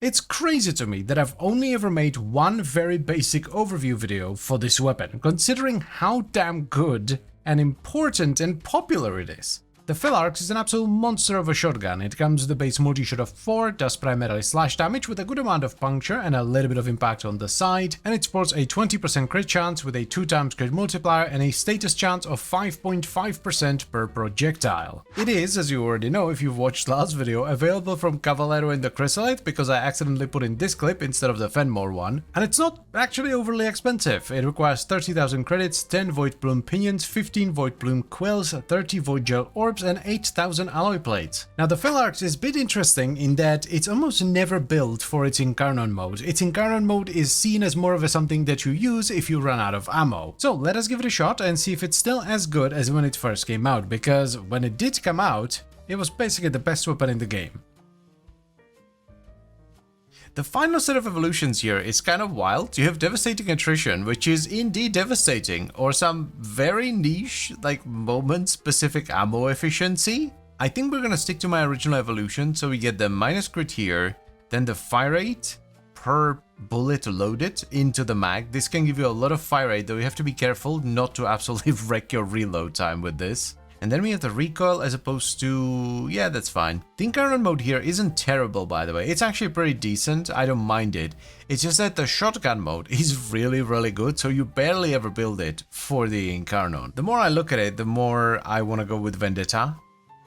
It's crazy to me that I've only ever made one very basic overview video for this weapon, considering how damn good and important and popular it is. The Felarx is an absolute monster of a shotgun. It comes with a base multi-shot of 4, does primarily slash damage with a good amount of puncture and a little bit of impact on the side, and it sports a 20% crit chance with a 2x crit multiplier and a status chance of 5.5% per projectile. It is, as you already know if you've watched last video, available from Cavallero in the Chrysolite because I accidentally put in this clip instead of the Fenmore one, and it's not actually overly expensive. It requires 30,000 credits, 10 Void Plume Pinions, 15 Void Plume Quills, 30 Void Gel Orbs, and 8,000 alloy plates. Now the Felarx is a bit interesting in that it's almost never built for its Incarnon mode. Its Incarnon mode is seen as more of a something that you use if you run out of ammo. So let us give it a shot and see if it's still as good as when it first came out, because when it did come out, it was basically the best weapon in the game. The final set of evolutions here is kind of wild. You have devastating attrition, which is indeed devastating, or some very niche, like moment-specific ammo efficiency. I think we're gonna stick to my original evolution, so we get the minus crit here, then the fire rate per bullet loaded into the mag. This can give you a lot of fire rate, though you have to be careful not to absolutely wreck your reload time with this. And then we have the recoil as opposed to... yeah, that's fine. The Incarnon mode here isn't terrible, by the way. It's actually pretty decent. I don't mind it. It's just that the shotgun mode is really, really good, so you barely ever build it for the Incarnon. The more I look at it, the more I want to go with Vendetta.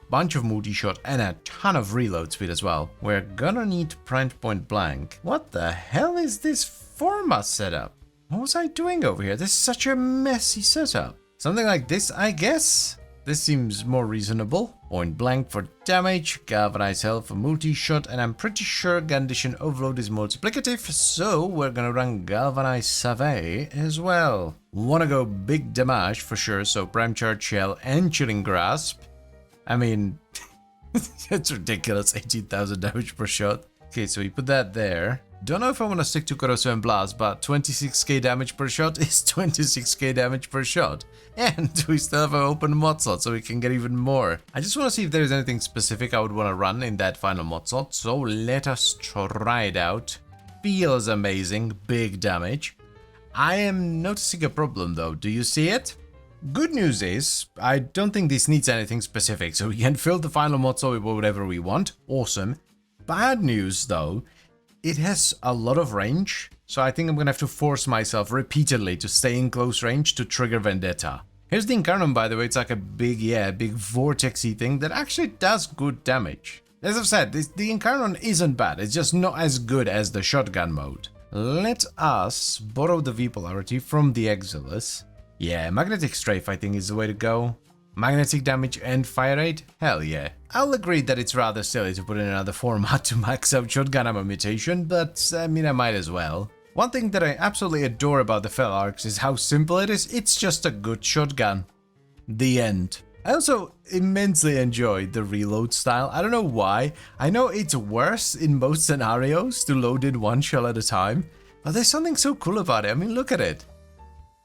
Bunch of multi-shot and a ton of reload speed as well. We're gonna need print point blank. What the hell is this Forma setup? What was I doing over here? This is such a messy setup. Something like this, I guess? This seems more reasonable. Point blank for damage, galvanize health for multi-shot, and I'm pretty sure condition overload is multiplicative, so we're gonna run galvanize Save as well. Wanna go big damage for sure, so prime charge shell and chilling grasp. I mean, it's ridiculous, 18,000 damage per shot. Okay, so we put that there. Don't know if I want to stick to Corrosive and Blast, but 26k damage per shot is 26k damage per shot. And we still have an open mod slot, so we can get even more. I just want to see if there's anything specific I would want to run in that final mod slot, so let us try it out. Feels amazing, big damage. I am noticing a problem though, do you see it? Good news is, I don't think this needs anything specific, so we can fill the final mod slot with whatever we want. Awesome. Bad news though, it has a lot of range, so I think I'm gonna have to force myself repeatedly to stay in close range to trigger Vendetta. Here's the Incarnon, by the way. It's like a big vortexy thing that actually does good damage. As I've said, the Incarnon isn't bad, it's just not as good as the shotgun mode. Let us borrow the V polarity from the Exilus. Yeah, magnetic strafe I think is the way to go. Magnetic damage and fire rate? Hell yeah. I'll agree that it's rather silly to put in another format to max out shotgun ammo mutation, but I mean I might as well. One thing that I absolutely adore about the Felarx is how simple it is. It's just a good shotgun. The end. I also immensely enjoy the reload style. I don't know why. I know it's worse in most scenarios to load in one shell at a time, but there's something so cool about it. I mean, look at it.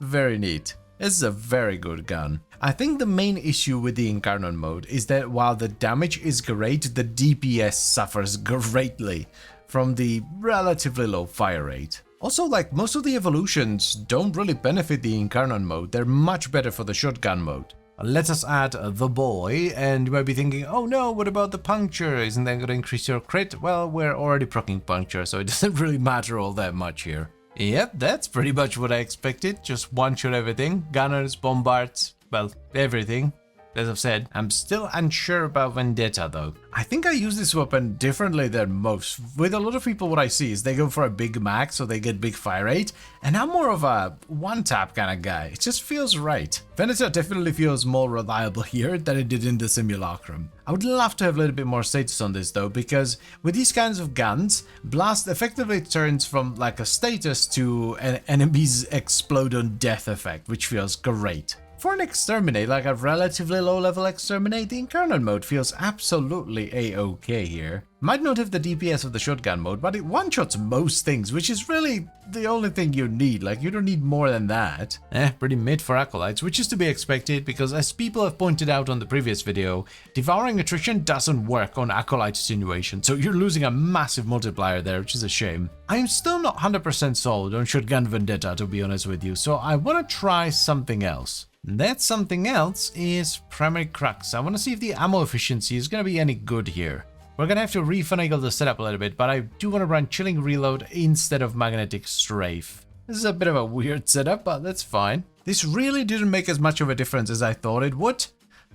Very neat. This is a very good gun. I think the main issue with the Incarnon mode is that while the damage is great, the DPS suffers greatly from the relatively low fire rate. Also, like, most of the evolutions don't really benefit the Incarnon mode, they're much better for the shotgun mode. Let us add the boy, and you might be thinking, oh no, what about the puncture? Isn't that going to increase your crit? Well, we're already proccing puncture, so it doesn't really matter all that much here. Yep, that's pretty much what I expected, just one-shot everything, gunners, bombards, well, everything. As I've said, I'm still unsure about Vendetta though. I think I use this weapon differently than most. With a lot of people what I see is they go for a big max so they get big fire rate, and I'm more of a one-tap kind of guy. It just feels right. Vendetta definitely feels more reliable here than it did in the Simulacrum. I would love to have a little bit more status on this though, because with these kinds of guns, Blast effectively turns from like a status to an enemy's explode on death effect, which feels great. For an exterminate, like a relatively low level exterminate, the Incarnon mode feels absolutely a-okay here. Might not have the DPS of the shotgun mode, but it one-shots most things, which is really the only thing you need. Like, you don't need more than that. Pretty mid for Acolytes, which is to be expected because, as people have pointed out on the previous video, devouring attrition doesn't work on Acolyte attenuation, so you're losing a massive multiplier there, which is a shame. I'm still not 100% sold on Shotgun Vendetta, to be honest with you, so I want to try something else. That something else is Primary Crux. I want to see if the ammo efficiency is going to be any good here. We're going to have to refinagle the setup a little bit, but I do want to run Chilling Reload instead of Magnetic Strafe. This is a bit of a weird setup, but that's fine. This really didn't make as much of a difference as I thought it would.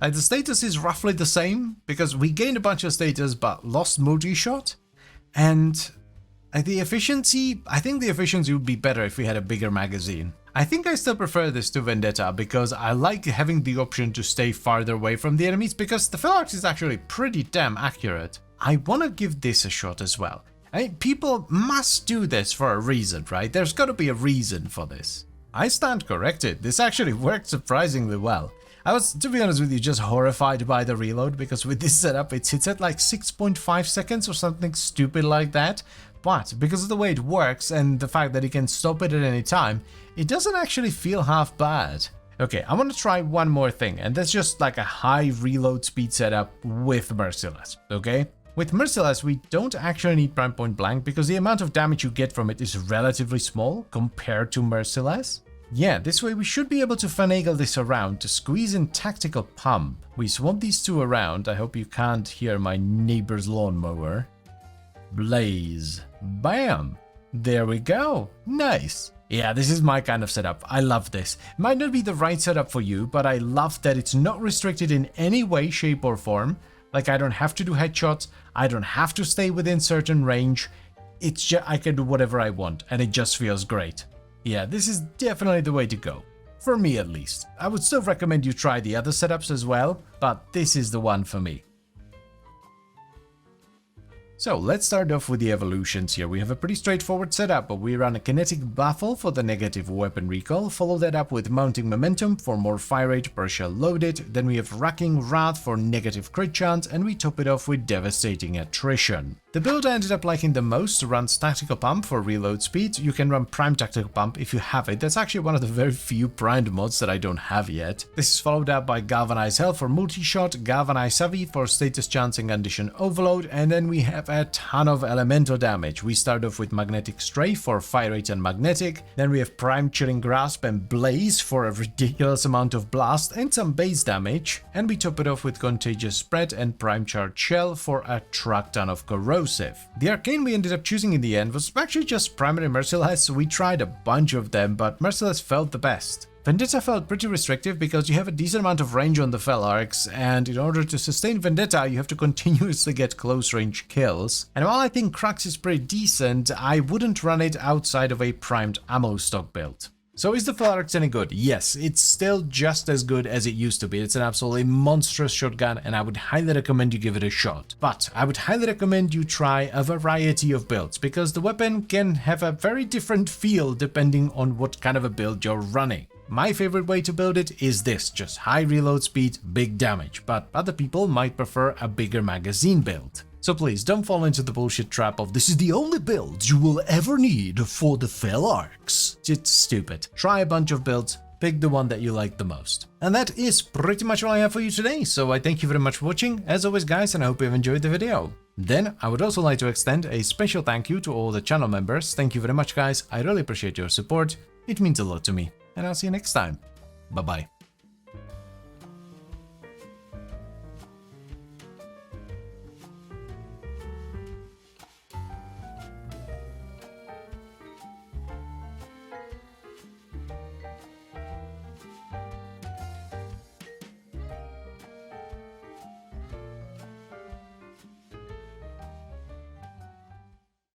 Like, the status is roughly the same, because we gained a bunch of status but lost multi-shot. And the efficiency, I think the efficiency would be better if we had a bigger magazine. I think I still prefer this to Vendetta because I like having the option to stay farther away from the enemies because the Felarx is actually pretty damn accurate. I want to give this a shot as well. I mean, people must do this for a reason, right? There's got to be a reason for this. I stand corrected. This actually worked surprisingly well. I was, to be honest with you, just horrified by the reload because with this setup it hits at like 6.5 seconds or something stupid like that. But because of the way it works and the fact that you can stop it at any time, it doesn't actually feel half bad. Okay, I want to try one more thing, and that's just like a high reload speed setup with Merciless, okay? With Merciless, we don't actually need Prime Point Blank because the amount of damage you get from it is relatively small compared to Merciless. Yeah, this way we should be able to finagle this around to squeeze in Tactical Pump. We swap these two around. I hope you can't hear my neighbor's lawnmower. Blaze. Bam! There we go. Nice. Yeah, this is my kind of setup. I love this. Might not be the right setup for you, but I love that it's not restricted in any way, shape or form. Like, I don't have to do headshots. I don't have to stay within certain range. It's just, I can do whatever I want, and it just feels great. Yeah, this is definitely the way to go. For me, at least. I would still recommend you try the other setups as well, but this is the one for me. So let's start off with the evolutions here. We have a pretty straightforward setup, but we run a Kinetic Baffle for the negative weapon recoil, follow that up with Mounting Momentum for more fire rate per shell loaded, then we have Racking Wrath for negative crit chance, and we top it off with Devastating Attrition. The build I ended up liking the most runs Tactical Pump for reload speed. You can run Prime Tactical Pump if you have it. That's actually one of the very few primed mods that I don't have yet. This is followed up by Galvanize Hell for multi-shot, Galvanize Savvy for status chance and condition overload, and then we have a ton of elemental damage. We start off with Magnetic Strafe for fire rate and magnetic, then we have Prime Chilling Grasp and Blaze for a ridiculous amount of blast and some base damage, and we top it off with Contagious Spread and Prime Charge Shell for a truck ton of corrosive. The arcane we ended up choosing in the end was actually just Primary Merciless. We tried a bunch of them, but Merciless felt the best. Vendetta felt pretty restrictive because you have a decent amount of range on the Felarx, and in order to sustain Vendetta, you have to continuously get close range kills. And while I think Crux is pretty decent, I wouldn't run it outside of a primed ammo stock build. So is the Felarx any good? Yes, it's still just as good as it used to be. It's an absolutely monstrous shotgun, and I would highly recommend you give it a shot. But I would highly recommend you try a variety of builds, because the weapon can have a very different feel depending on what kind of a build you're running. My favorite way to build it is this, just high reload speed, big damage, but other people might prefer a bigger magazine build. So please don't fall into the bullshit trap of this is the only build you will ever need for the Felarx. It's stupid. Try a bunch of builds, pick the one that you like the most. And that is pretty much all I have for you today, so I thank you very much for watching, as always guys, and I hope you've enjoyed the video. Then I would also like to extend a special thank you to all the channel members. Thank you very much guys, I really appreciate your support, it means a lot to me, and I'll see you next time. Bye bye.